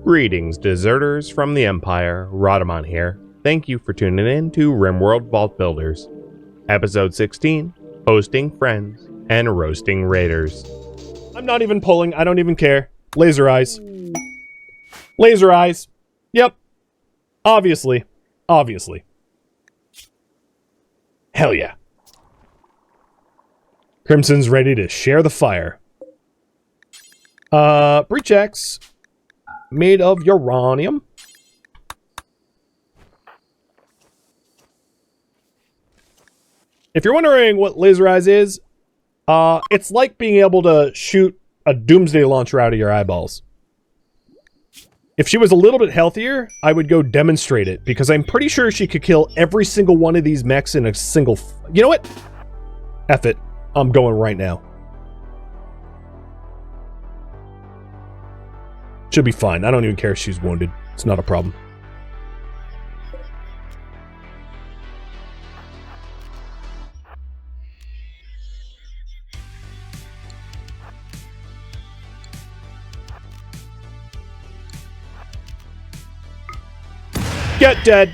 Greetings, deserters from the Empire. Rhadamant here. Thank you for tuning in to RimWorld Vault Builders. Episode 16, Hosting Friends and Roasting Raiders. I'm not even pulling, I don't even care. Laser eyes. Laser eyes. Yep. Obviously. Obviously. Hell yeah. Crimson's ready to share the fire. Breach axe. Made of uranium. If you're wondering what laser eyes is, it's like being able to shoot a doomsday launcher out of your eyeballs. If she was a little bit healthier, I would go demonstrate it, because I'm pretty sure she could kill every single one of these mechs in a single... You know what? F it. I'm going right now. Should be fine. I don't even care if she's wounded. It's not a problem. Get dead!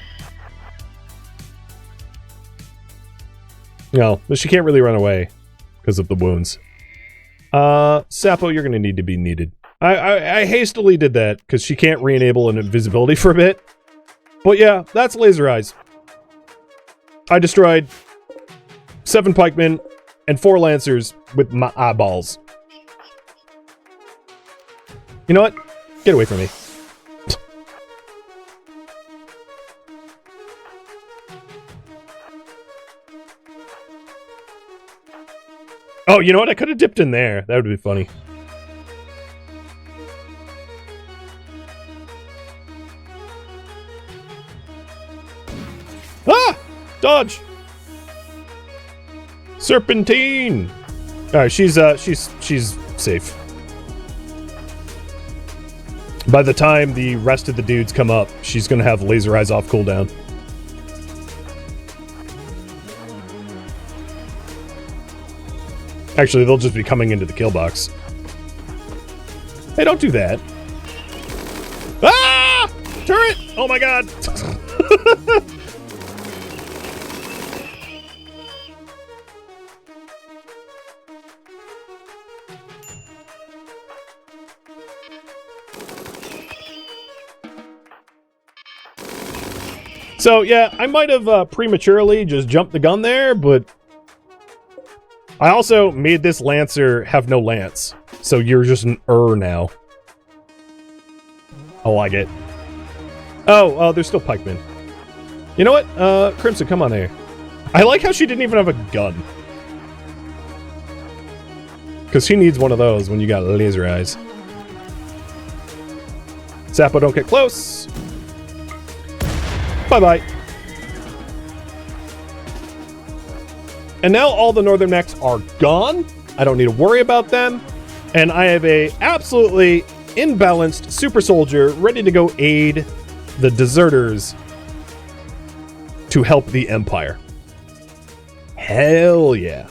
No, but she can't really run away because of the wounds. Sapo, you're gonna need to be needed. I hastily did that because she can't re-enable an invisibility for a bit. But yeah, that's laser eyes. I destroyed 7 pikemen and 4 lancers with my eyeballs. You know what? Get away from me. Oh, you know what? I could have dipped in there. That would be funny. Ah! Dodge! Serpentine! Alright, she's safe. By the time the rest of the dudes come up, she's gonna have laser eyes off cooldown. Actually, they'll just be coming into the kill box. Hey, don't do that. Ah! Turret! Oh my god! So, yeah, I might have prematurely just jumped the gun there, but I also made this Lancer have no lance, so you're just an now. I like it. Oh, there's still pikemen. You know what? Crimson, come on here. I like how she didn't even have a gun. Because she needs one of those when you got laser eyes. Sapo, don't get close. Bye-bye. And now all the northern mechs are gone. I don't need to worry about them. And I have a absolutely imbalanced super soldier ready to go aid the deserters to help the Empire. Hell yeah.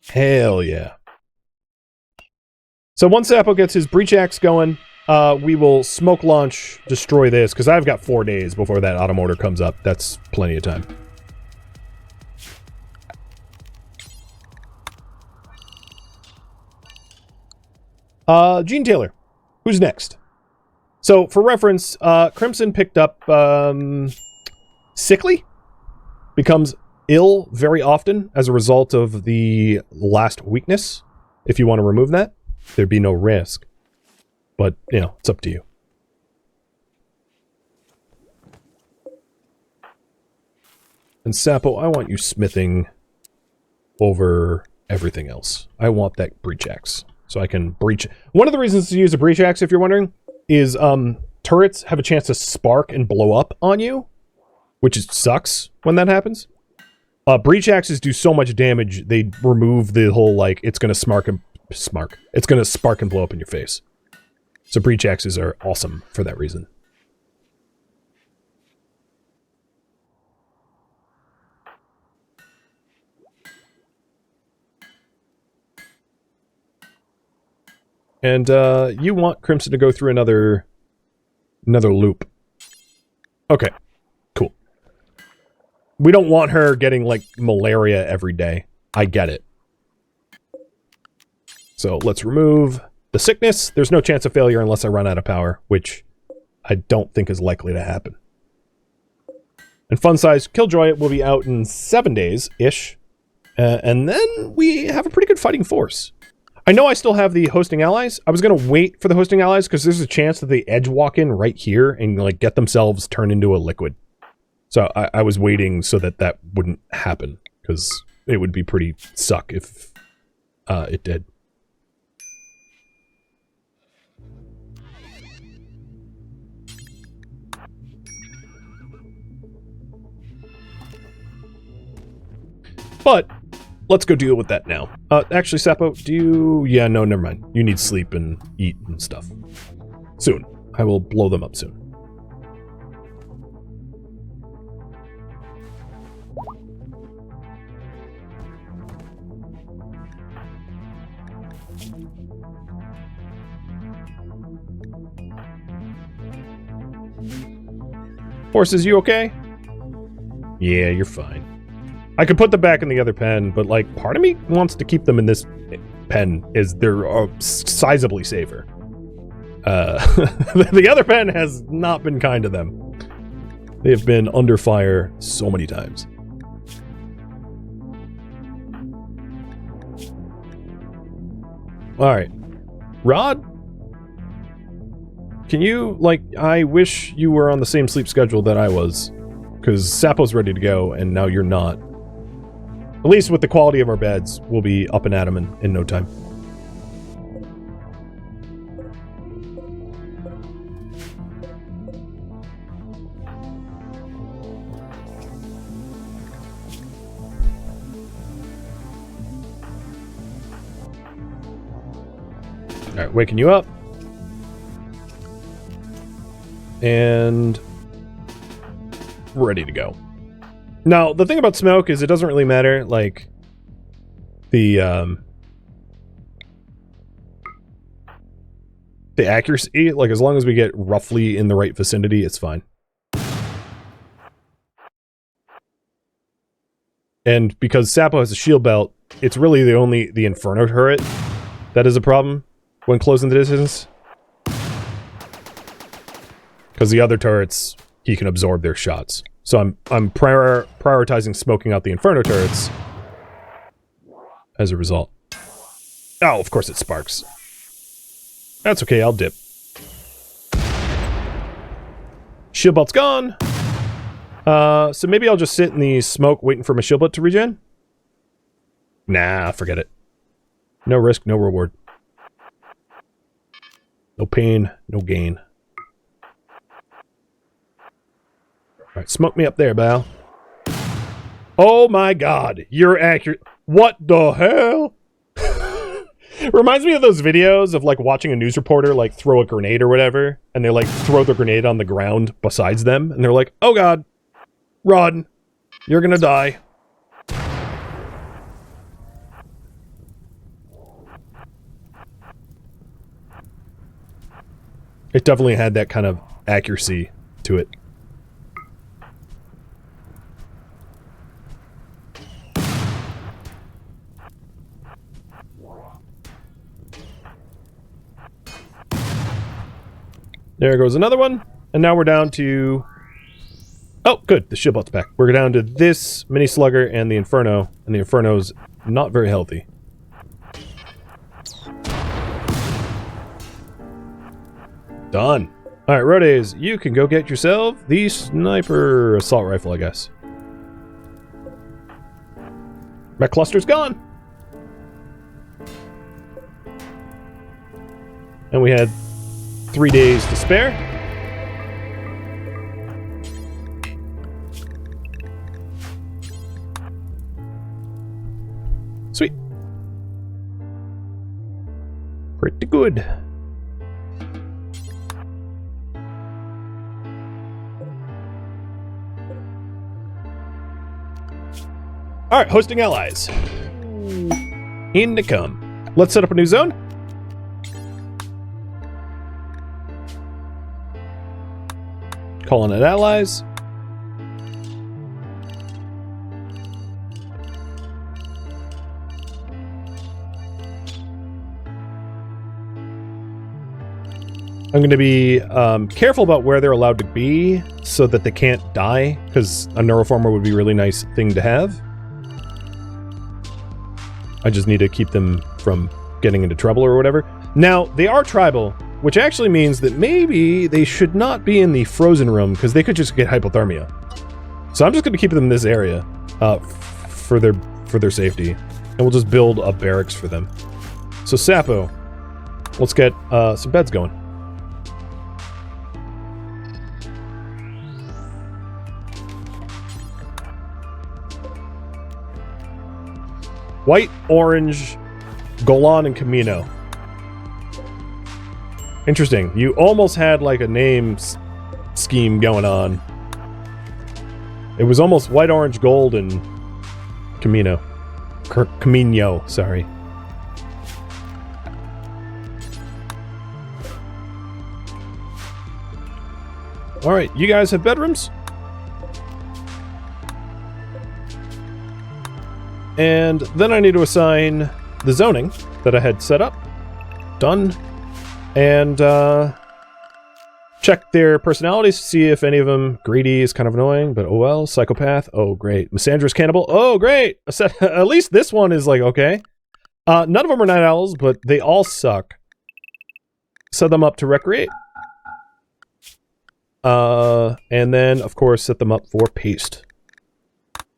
Hell yeah. So once Sapo gets his breach axe going, we will smoke launch, destroy this, because I've got 4 days before that autumn order comes up. That's plenty of time. Gene Taylor. Who's next? So, for reference, Crimson picked up, sickly? Becomes ill very often as a result of the last weakness. If you want to remove that, there'd be no risk. But, you know, it's up to you. And Sapo, I want you smithing over everything else. I want that breach axe. So I can breach... One of the reasons to use a breach axe, if you're wondering, is turrets have a chance to spark and blow up on you, which sucks when that happens. Breach axes do so much damage, they remove the whole, like, it's gonna it's gonna spark and blow up in your face. So breach axes are awesome for that reason. And you want Crimson to go through another loop. Okay, cool. We don't want her getting, like, malaria every day. I get it. So let's remove the sickness. There's no chance of failure unless I run out of power, which I don't think is likely to happen. And Fun Size Killjoy will be out in 7 days-ish. And then we have a pretty good fighting force. I know I still have the hosting allies. I was going to wait for the hosting allies because there's a chance that they edge walk in right here and like get themselves turned into a liquid. So I was waiting so that that wouldn't happen because it would be pretty suck if it did. But let's go deal with that now. Actually, Sapo, do you... Yeah, no, never mind. You need sleep and eat and stuff. Soon. I will blow them up soon. Horses, you okay? Yeah, you're fine. I could put them back in the other pen, but, like, part of me wants to keep them in this pen, as they're sizably safer. The other pen has not been kind to them. They have been under fire so many times. Alright. Rod? Can you, like, I wish you were on the same sleep schedule that I was. Because Sapo's ready to go, and now you're not. At least with the quality of our beds, we'll be up and at 'em in no time. Alright, waking you up. And ready to go. Now, the thing about smoke is it doesn't really matter, like, the accuracy, like, as long as we get roughly in the right vicinity, it's fine. And because Sapo has a shield belt, it's really the Inferno turret that is a problem when closing the distance. Because the other turrets, he can absorb their shots. So I'm prioritizing smoking out the Inferno turrets as a result. Oh, of course it sparks. That's okay, I'll dip. Shield belt's gone. So maybe I'll just sit in the smoke waiting for my shield belt to regen? Nah, forget it. No risk, no reward. No pain, no gain. Alright, smoke me up there, Bal. Oh my god, you're accurate. What the hell? Reminds me of those videos of, like, watching a news reporter, like, throw a grenade or whatever, and they, like, throw the grenade on the ground besides them, and they're like, oh god, Rod, you're gonna die. It definitely had that kind of accuracy to it. There goes another one. And now we're down to... Oh, good. The shield belt's back. We're down to this mini slugger and the Inferno. And the Inferno's not very healthy. Done. Alright, Rhodes, you can go get yourself the sniper assault rifle, I guess. Mech cluster's gone. And we had 3 days to spare. Sweet. Pretty good. Alright, hosting allies. In to come. Let's set up a new zone. Calling it allies. I'm going to be careful about where they're allowed to be so that they can't die, because a neuroformer would be a really nice thing to have. I just need to keep them from getting into trouble or whatever. Now, they are tribal, which actually means that maybe they should not be in the frozen room, because they could just get hypothermia. So I'm just going to keep them in this area for their safety, and we'll just build a barracks for them. So Sapo, let's get some beds going. White, orange, Golan, and Camino. Interesting. You almost had like a name scheme going on. It was almost white, orange, gold, and Camino. Camino, sorry. Alright, you guys have bedrooms? And then I need to assign the zoning that I had set up. Done. And check their personalities to see if any of them... Greedy is kind of annoying, but oh well. Psychopath, oh great. Misandrous Cannibal, oh great! At least this one is like, okay. None of them are night owls, but they all suck. Set them up to recreate. And then, of course, set them up for paste.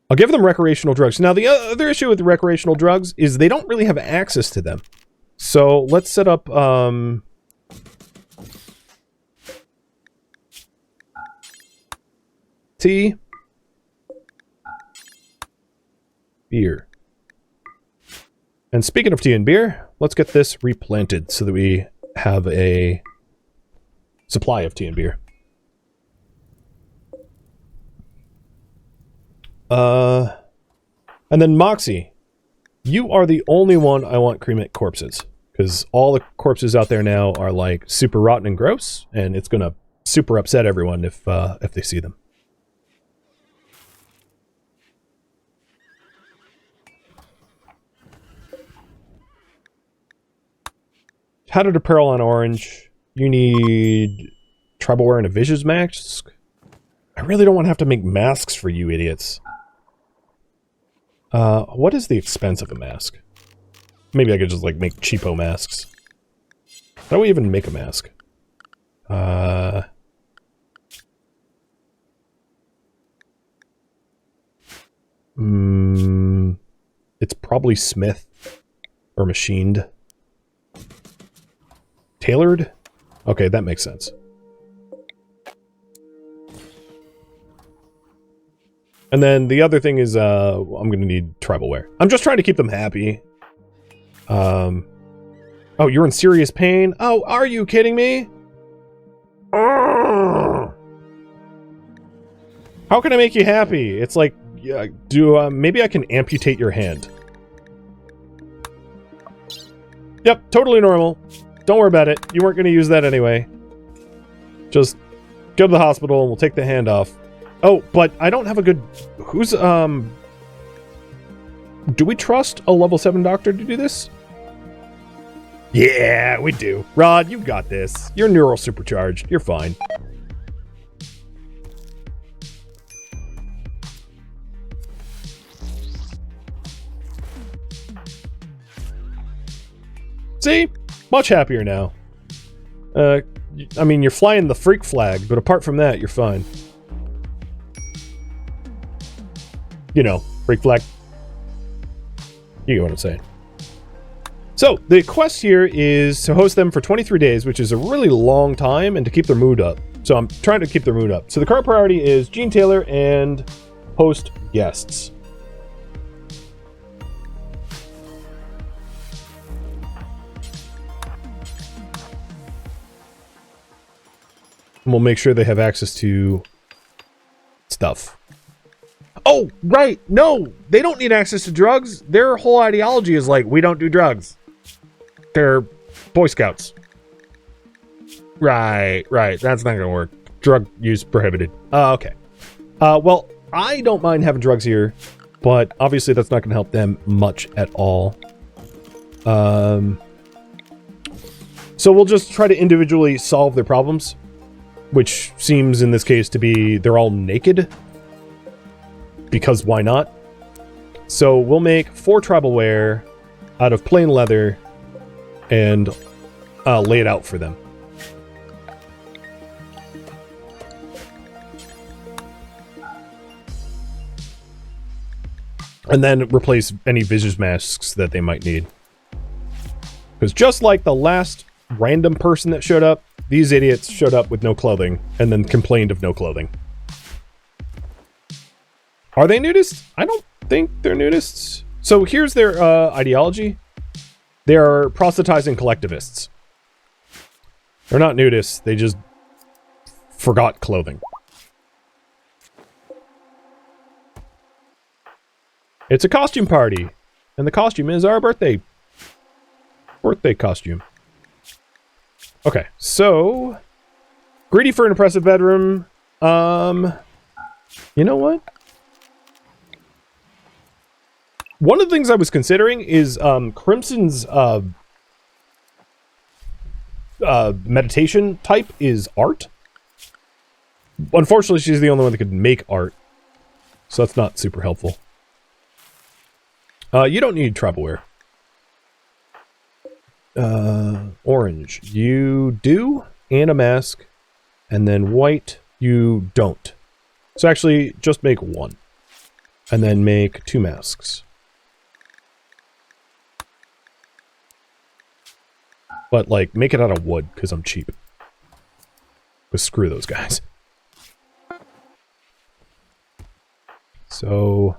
I'll give them recreational drugs. Now, the other issue with the recreational drugs is they don't really have access to them. So, let's set up, tea. Beer. And speaking of tea and beer, let's get this replanted so that we have a supply of tea and beer. And then Moxie, you are the only one I want cremate corpses, because all the corpses out there now are like super rotten and gross, and it's gonna super upset everyone if they see them. How to apparel on orange. You need tribal wear and a vicious mask. I really don't want to have to make masks for you idiots. What is the expense of a mask? Maybe I could just, like, make cheapo masks. How do we even make a mask? It's probably smith or machined. Tailored? Okay, that makes sense. And then the other thing is, I'm going to need tribal wear. I'm just trying to keep them happy. Oh, you're in serious pain? Oh, are you kidding me? How can I make you happy? It's like, yeah, maybe I can amputate your hand. Yep, totally normal. Don't worry about it. You weren't going to use that anyway. Just go to the hospital and we'll take the hand off. Oh, but I don't have a good... Who's, do we trust a level 7 doctor to do this? Yeah, we do. Rod, you got this. You're neural supercharged. You're fine. See? Much happier now. I mean, you're flying the freak flag, but apart from that, you're fine. You know, freak flag. You get what I'm saying. So, the quest here is to host them for 23 days, which is a really long time, and to keep their mood up. So I'm trying to keep their mood up. So the current priority is Gene Taylor and host guests. And we'll make sure they have access to stuff. Oh, right. No, they don't need access to drugs. Their whole ideology is like, we don't do drugs. They're Boy Scouts. Right. That's not going to work. Drug use prohibited. Okay. Well, I don't mind having drugs here, but obviously that's not going to help them much at all. So we'll just try to individually solve their problems, which seems in this case to be they're all naked. Because why not? So we'll make 4 tribal wear out of plain leather and lay it out for them. And then replace any visage masks that they might need. Because just like the last random person that showed up, these idiots showed up with no clothing and then complained of no clothing. Are they nudists? I don't think they're nudists. So here's their ideology. They are proselytizing collectivists. They're not nudists, they just forgot clothing. It's a costume party, and the costume is our birthday costume. Okay, so greedy for an oppressive bedroom. You know what? One of the things I was considering is Crimson's meditation type is art. Unfortunately, she's the only one that could make art, so that's not super helpful. You don't need tribal wear. Orange, you do, and a mask, and then white, you don't. So actually, just make 1, and then make 2 masks. But, like, make it out of wood, because I'm cheap. But screw those guys. So,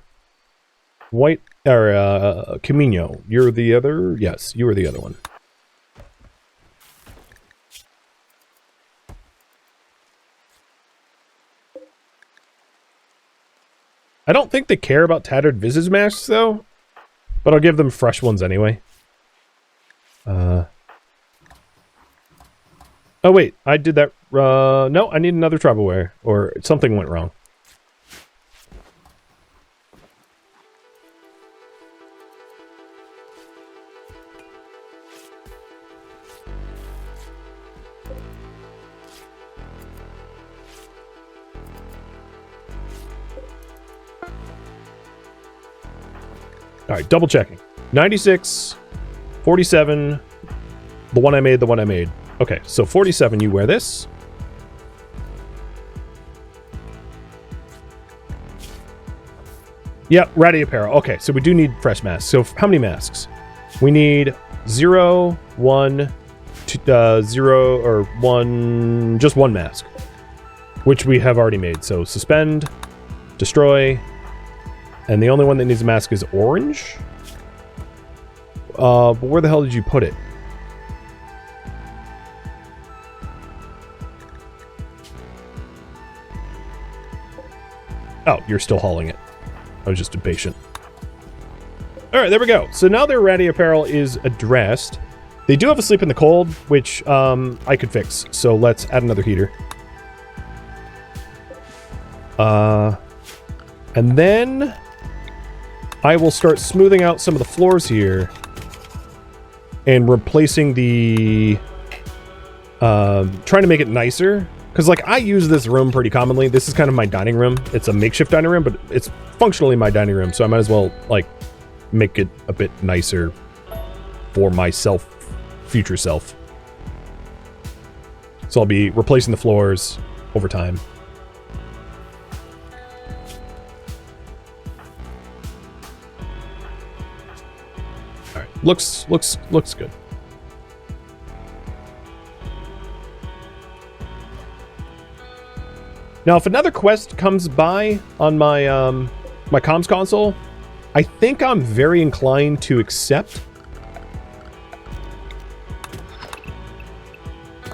white, or, Camino, you're the other? Yes, you were the other one. I don't think they care about tattered visage masks, though. But I'll give them fresh ones anyway. Oh, wait. I did that. No, I need another tribal wear. Or something went wrong. Alright, double checking. 96, 47, the one I made. Okay, so 47, you wear this. Yep, ratty apparel. Okay, so we do need fresh masks. So how many masks? We need 0, 1, 2, 0, or 1, just 1 mask. Which we have already made. So suspend, destroy, and the only one that needs a mask is orange? But where the hell did you put it? Oh, you're still hauling it. I was just impatient. Alright, there we go. So now their ratty apparel is addressed. They do have a sleep in the cold, which I could fix. So let's add another heater. And then I will start smoothing out some of the floors here and replacing the trying to make it nicer, because like I use this room pretty commonly. This is kind of my dining room. It's a makeshift dining room, but it's functionally my dining room, so I might as well like make it a bit nicer for myself, future self. So I'll be replacing the floors over time. Looks good. Now, if another quest comes by on my my comms console, I think I'm very inclined to accept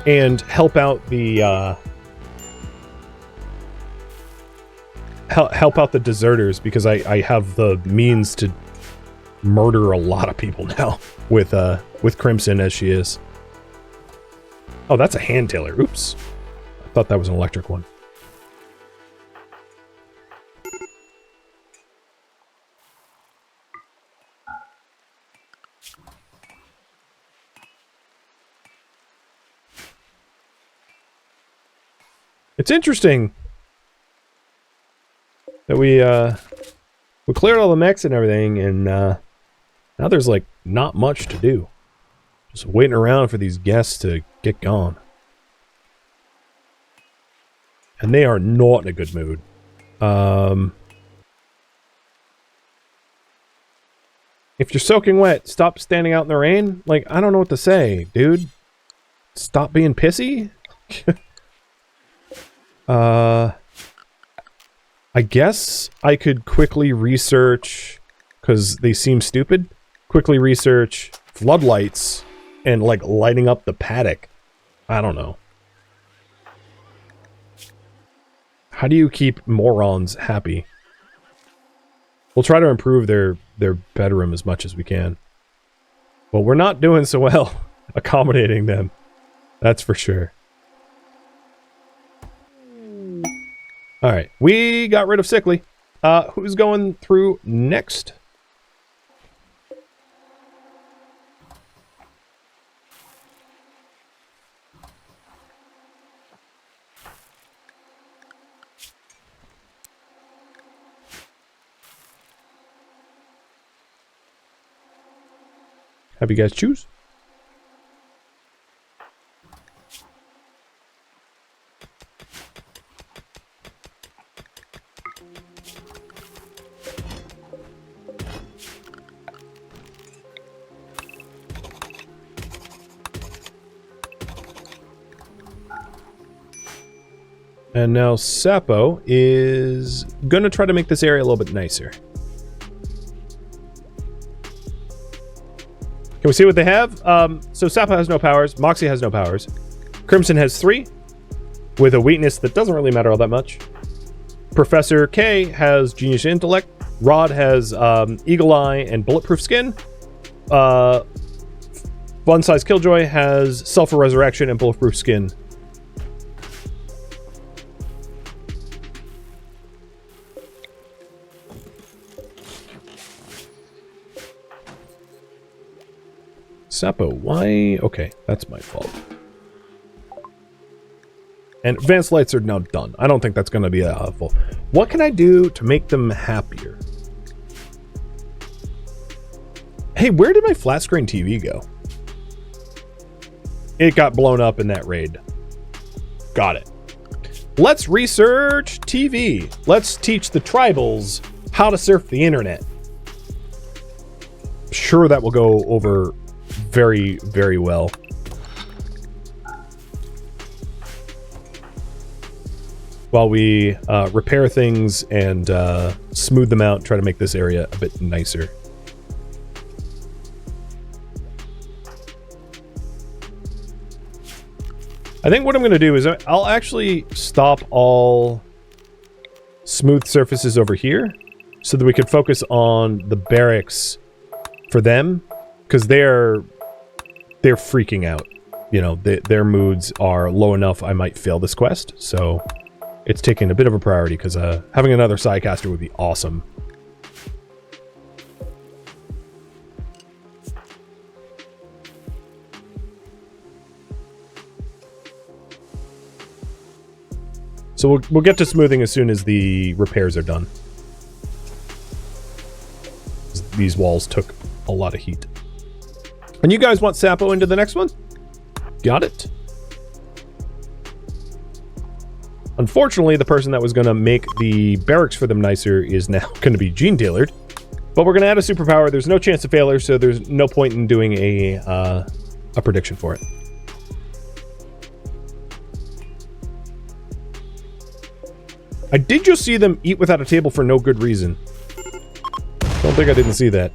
and help out the help out the deserters, because I have the means to murder a lot of people now with Crimson as she is. Oh, that's a hand tailor. Oops. Thought that was an electric one. It's interesting that we cleared all the mechs and everything, and now there's like not much to do. Just waiting around for these guests to get gone. And they are not in a good mood. If you're soaking wet, stop standing out in the rain. Like, I don't know what to say, dude. Stop being pissy? I guess I could quickly research, because they seem stupid, quickly research floodlights and, like, lighting up the paddock. I don't know. How do you keep morons happy? We'll try to improve their bedroom as much as we can. Well, we're not doing so well accommodating them. That's for sure. Alright, we got rid of Sickly. Who's going through next? Have you guys choose? And now Sapo is gonna try to make this area a little bit nicer. Can we see what they have? So Sapo has no powers, Moxie has no powers, Crimson has 3, with a weakness that doesn't really matter all that much. Professor K has Genius Intellect, Rod has Eagle Eye and Bulletproof Skin, Fun Size Killjoy has Sulfur Resurrection and Bulletproof Skin. Sapo, why? Okay, that's my fault. And advanced lights are now done. I don't think that's going to be that helpful. What can I do to make them happier? Hey, where did my flat screen TV go? It got blown up in that raid. Got it. Let's research TV. Let's teach the tribals how to surf the internet. Sure, that will go over very, very well. While we repair things and smooth them out, try to make this area a bit nicer. I think what I'm going to do is I'll actually stop all smooth surfaces over here so that we can focus on the barracks for them, because they're freaking out. You know, their moods are low enough I might fail this quest, so it's taking a bit of a priority, because having another sidecaster would be awesome. So we'll get to smoothing as soon as the repairs are done. These walls took a lot of heat. And you guys want Sapo into the next one? Got it. Unfortunately, the person that was going to make the barracks for them nicer is now going to be gene tailored. But we're going to add a superpower. There's no chance of failure, so there's no point in doing a prediction for it. I did just see them eat without a table for no good reason. Don't think I didn't see that.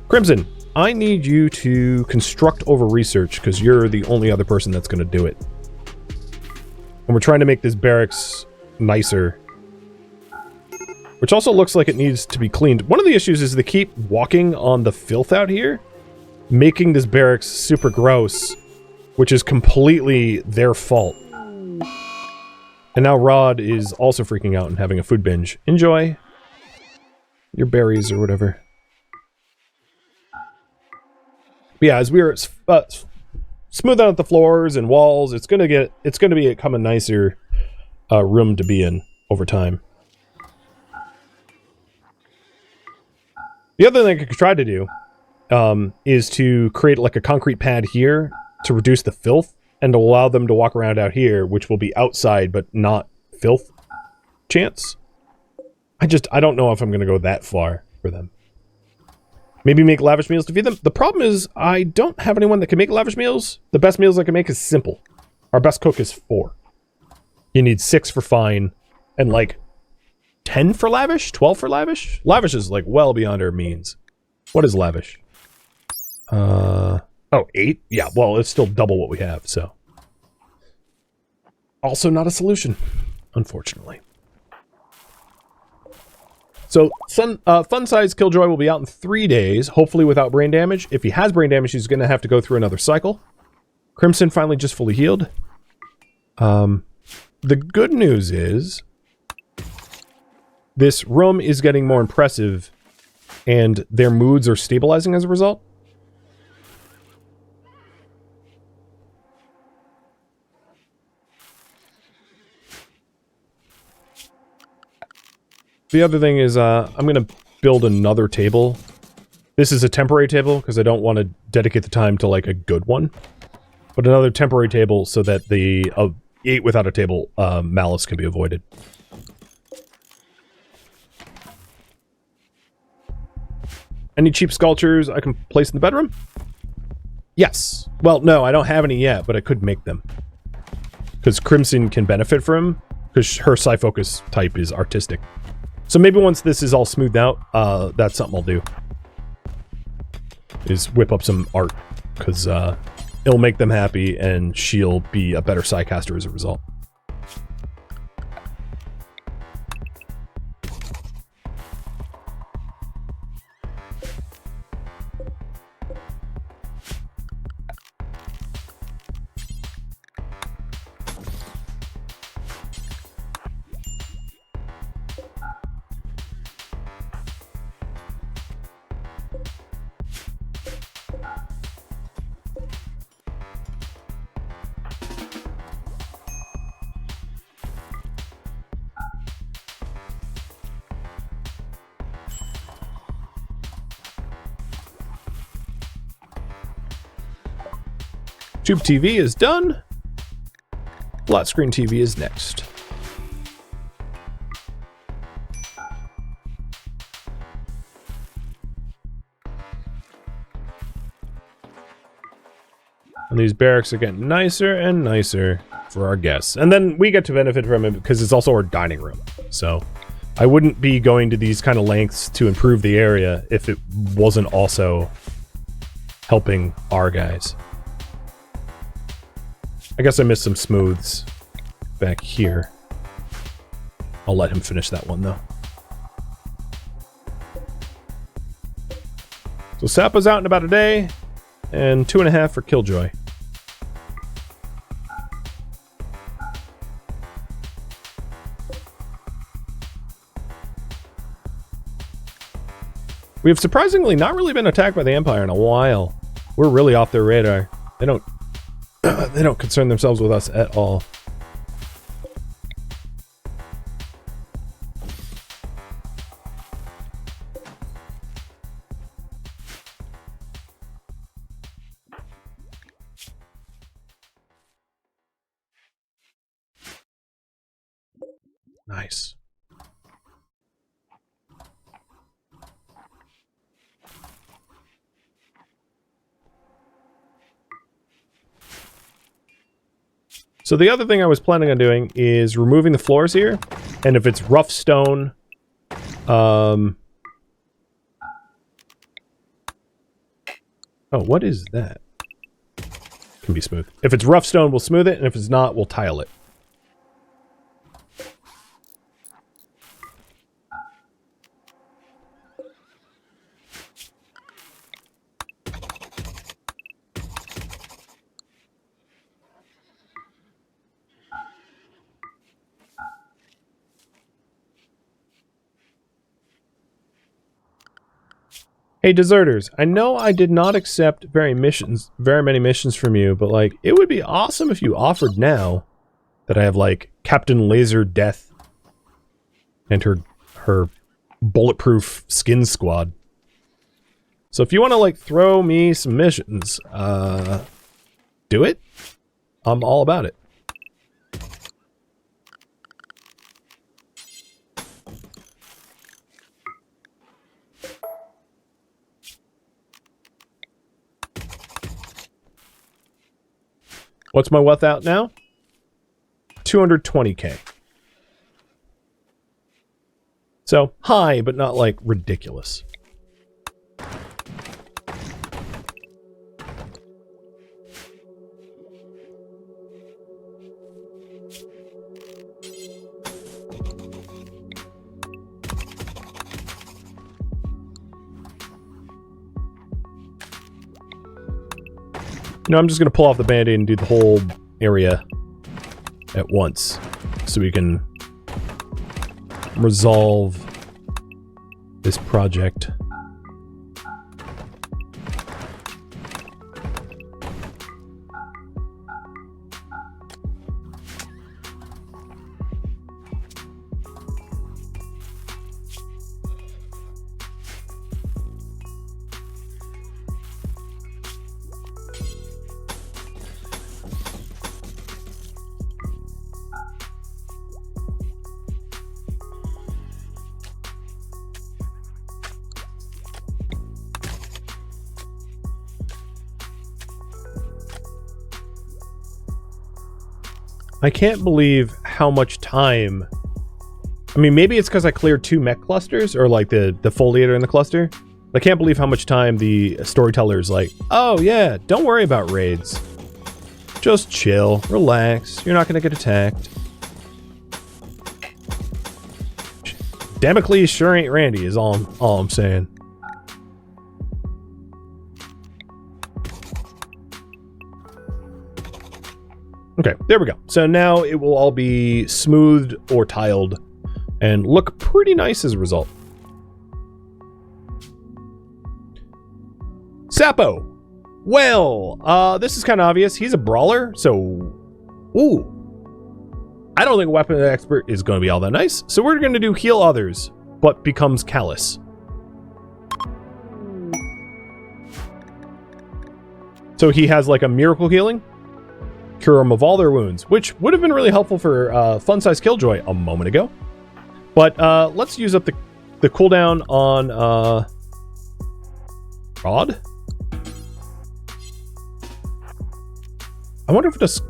Crimson, I need you to construct over research, because you're the only other person that's going to do it. And we're trying to make this barracks nicer. Which also looks like it needs to be cleaned. One of the issues is they keep walking on the filth out here, making this barracks super gross, which is completely their fault. And now Rod is also freaking out and having a food binge. Enjoy your berries or whatever. But yeah, as we're smoothing out the floors and walls, it's gonna become a nicer room to be in over time. The other thing I could try to do is to create like a concrete pad here to reduce the filth and to allow them to walk around out here, which will be outside but not filth chance. I don't know if I'm going to go that far for them. Maybe make lavish meals to feed them. The problem is I don't have anyone that can make lavish meals. The best meals I can make is simple. Our best cook is 4. You need 6 for fine and like 10 for lavish? 12 for lavish? Lavish is like well beyond our means. What is lavish? Oh, 8? Yeah, well, it's still double what we have, so. Also not a solution, unfortunately. So, Fun Size Killjoy will be out in 3 days, hopefully without brain damage. If he has brain damage, he's going to have to go through another cycle. Crimson finally just fully healed. The good news is this room is getting more impressive and their moods are stabilizing as a result. The other thing is I'm going to build another table. This is a temporary table because I don't want to dedicate the time to like a good one. But another temporary table so that the eat without a table malice can be avoided. Any cheap sculptures I can place in the bedroom? Yes. Well, no, I don't have any yet, but I could make them. Because Crimson can benefit from them, because her Psi-Focus type is artistic. So maybe once this is all smoothed out, that's something I'll do. Is whip up some art, because it'll make them happy, and she'll be a better Psi-caster as a result. Tube TV is done. Flat screen TV is next. And these barracks are getting nicer and nicer for our guests. And then we get to benefit from it because it's also our dining room. So I wouldn't be going to these kind of lengths to improve the area if it wasn't also helping our guys. I guess I missed some smooths back here. I'll let him finish that one, though. So Sapo's out in about a day, and 2.5 for Killjoy. We have surprisingly not really been attacked by the Empire in a while. We're really off their radar. They don't concern themselves with us at all. Nice. So the other thing I was planning on doing is removing the floors here, and if it's rough stone, oh, what is that? Can be smooth. If it's rough stone, we'll smooth it, and if it's not, we'll tile it. Hey, deserters, I know I did not accept very many missions from you, but, like, it would be awesome if you offered now that I have, like, Captain Laser Death and her bulletproof skin squad. So if you want to, like, throw me some missions, do it. I'm all about it. What's my wealth out now? 220k. So, high, but not, like, ridiculous. No, I'm just going to pull off the Band-Aid and do the whole area at once, so we can resolve this project. I can't believe how much time... I mean, maybe it's because I cleared 2 mech clusters, or like the foliator in the cluster. I can't believe how much time the storyteller's like, oh yeah, don't worry about raids. Just chill, relax, you're not gonna get attacked. Damocles sure ain't Randy is all I'm saying. Okay, there we go. So now it will all be smoothed or tiled and look pretty nice as a result. Sapo. Well, this is kind of obvious. He's a brawler, so... Ooh. I don't think a weapon expert is going to be all that nice. So we're going to do heal others, but becomes callous. So he has like a miracle healing. Cure them of all their wounds, which would have been really helpful for Fun-Size Killjoy a moment ago. But let's use up the cooldown on Rod. I wonder if it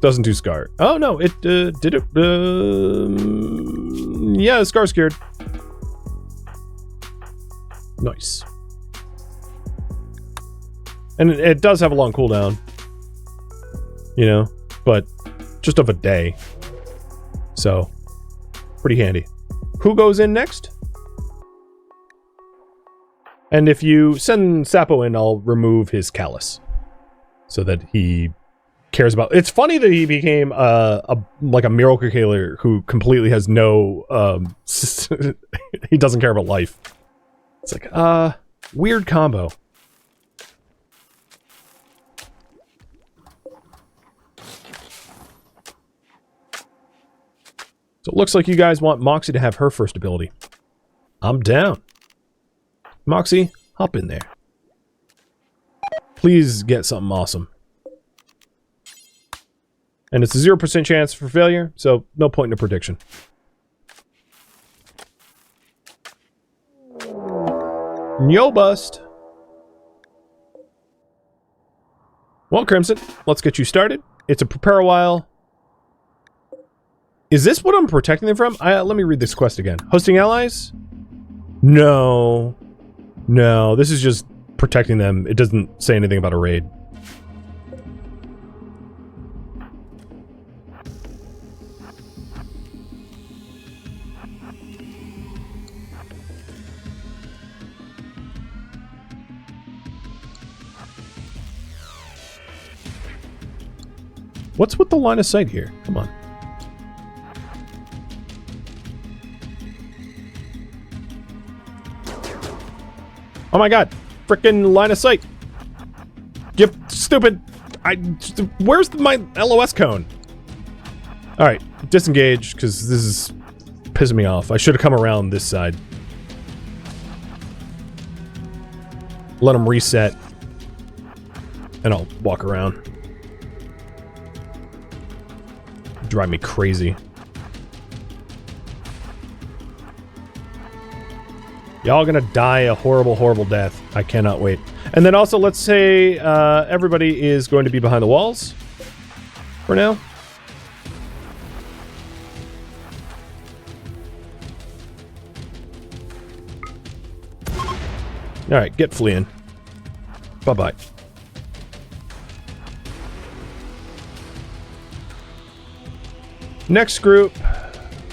doesn't do Scar. Oh no, it did it. Yeah, Scar's cured. Nice. And it does have a long cooldown. You know, but just of a day. So, pretty handy. Who goes in next? And if you send Sapo in, I'll remove his callus. So that he cares about... It's funny that he became like a miracle healer who completely has no... he doesn't care about life. It's like, weird combo. So it looks like you guys want Moxie to have her first ability. I'm down. Moxie, hop in there. Please get something awesome. And it's a 0% chance for failure, so no point in a prediction. Yo bust. Well, Crimson, let's get you started. It's a prepare a while. Is this what I'm protecting them from? Let me read this quest again. Hosting allies? No. No, this is just protecting them. It doesn't say anything about a raid. What's with the line of sight here? Come on. Oh my god. Frickin' line of sight. You stupid. Where's my LOS cone? Alright, disengage, because this is pissing me off. I should have come around this side. Let them reset. And I'll walk around. Drive me crazy. Y'all gonna die a horrible, horrible death. I cannot wait. And then also, let's say everybody is going to be behind the walls for now. Alright, get fleeing. Bye-bye. Next group,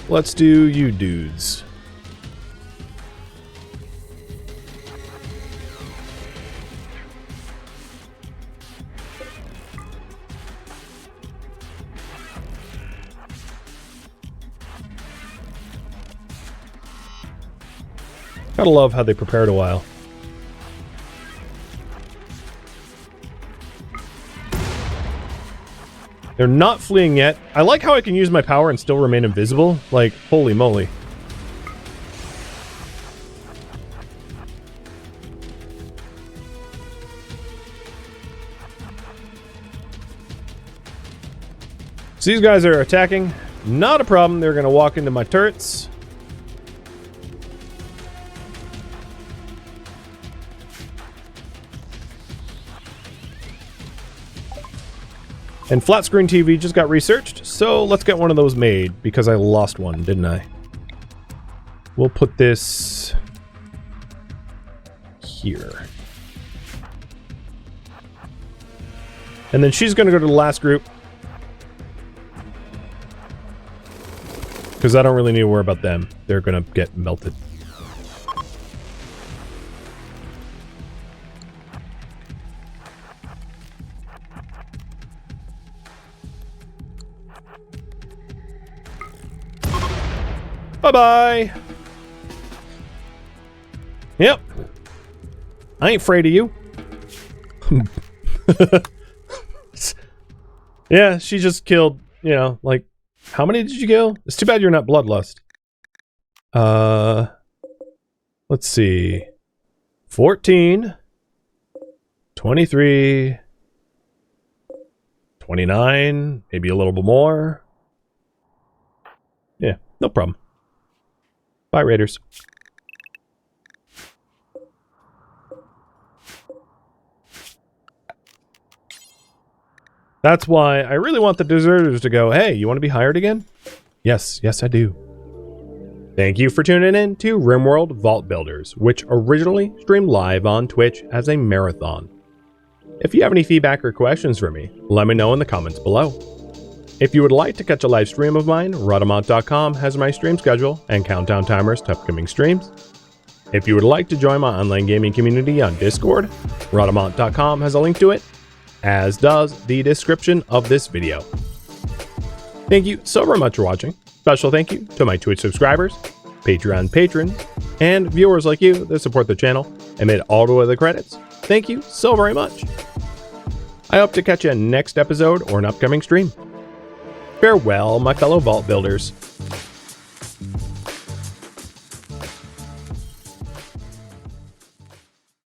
let's do you dudes. Gotta love how they prepared a while. They're not fleeing yet. I like how I can use my power and still remain invisible. Like, holy moly. So these guys are attacking. Not a problem. They're going to walk into my turrets. And flat screen TV just got researched, so let's get one of those made, because I lost one, didn't I? We'll put this here. And then she's going to go to the last group. Because I don't really need to worry about them. They're going to get melted. Bye-bye! Yep. I ain't afraid of you. Yeah, she just killed, you know, like, how many did you kill? It's too bad you're not bloodlust. Let's see. 14. 23. 29. Maybe a little bit more. Yeah, no problem. Bye, Raiders. That's why I really want the deserters to go, hey, you want to be hired again? Yes, yes I do. Thank you for tuning in to RimWorld Vault Builders, which originally streamed live on Twitch as a marathon. If you have any feedback or questions for me, let me know in the comments below. If you would like to catch a live stream of mine, Rhadamant.com has my stream schedule and countdown timers to upcoming streams. If you would like to join my online gaming community on Discord, Rhadamant.com has a link to it, as does the description of this video. Thank you so very much for watching. Special thank you to my Twitch subscribers, Patreon patrons, and viewers like you that support the channel. Amid all the other credits, thank you so very much. I hope to catch you in next episode or an upcoming stream. Farewell, my fellow vault builders.